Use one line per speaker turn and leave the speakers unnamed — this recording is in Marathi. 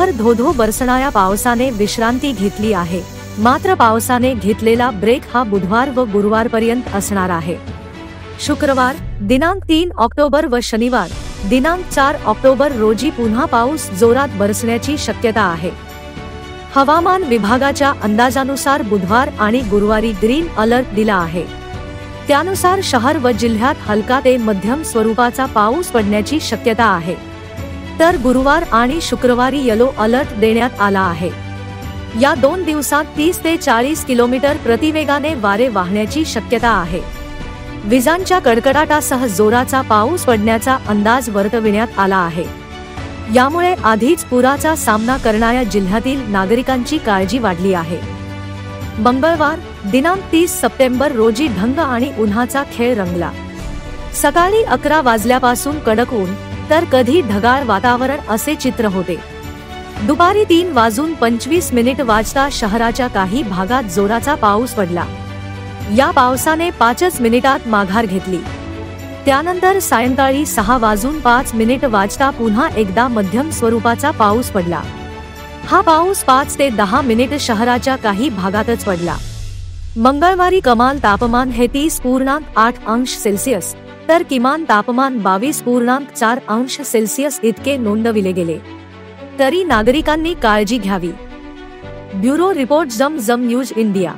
दिवसभर धोधो बरसणाऱ्या पावसाने विश्रांती घेतली आहे, मात्र पावसाने घेतलेला ब्रेक हा बुधवार व गुरुवारपर्यंत असणार आहे। शुक्रवार दिनांक 3 ऑक्टोबर व शनिवार दिनांक 4 ऑक्टोबर रोजी पुन्हा पाऊस जोरात बरसण्याची शक्यता आहे। हवामान विभागाच्या अंदाजानुसार बुधवार आणि गुरुवारी ग्रीन अलर्ट दिला आहे। त्यानुसार शहर व जिल्ह्यात हलका ते मध्यम स्वरूपाचा पाऊस पडण्याची शक्यता आहे, तर गुरुवार आणि शुक्रवारी येलो अलर्ट देण्यात आला आहे। या 2 दिवसात 30 ते 40 किलोमीटर प्रतिवेगाने वारे वाहण्याची शक्यता आहे। विजांच्या कडकडाटासह जोराचा पाऊस पडण्याचा अंदाज वर्तविण्यात आला आहे। यामुळे आधीच पुराचा सामना करणाऱ्या जिल्ह्यातील नागरिकांची काळजी वाढली आहे। मंगळवार दिनांक 30 सप्टेंबर रोजी ढग आणि उन्हाचा खेळ रंगला। सकाळी 11 वाजल्यापासून कडक ऊन तर कधी ढगाळ वातावरण असे चित्र होते। दुपारी 3:25 वाजता शहराच्या काही भागात जोराचा पाऊस पडला। या पावसाने 5 मिनिटात माघार घेतली। त्यानंतर सायंकाळी 6:05 वाजता पुन्हा एकदा मध्यम स्वरूपाचा पाऊस पडला। हा पाऊस 5 ते 10 मिनिट शहराच्या काही भागातच पडला। मंगळवारी कमाल तापमान हे 30.8 अंश सेल्सिअस तर किमान तापमान 22.4 अंश सेल्सिअस इतके नोंदविले गेले। तरी नागरिकांनी काळजी घ्यावी। ब्युरो रिपोर्ट जम न्यूज इंडिया।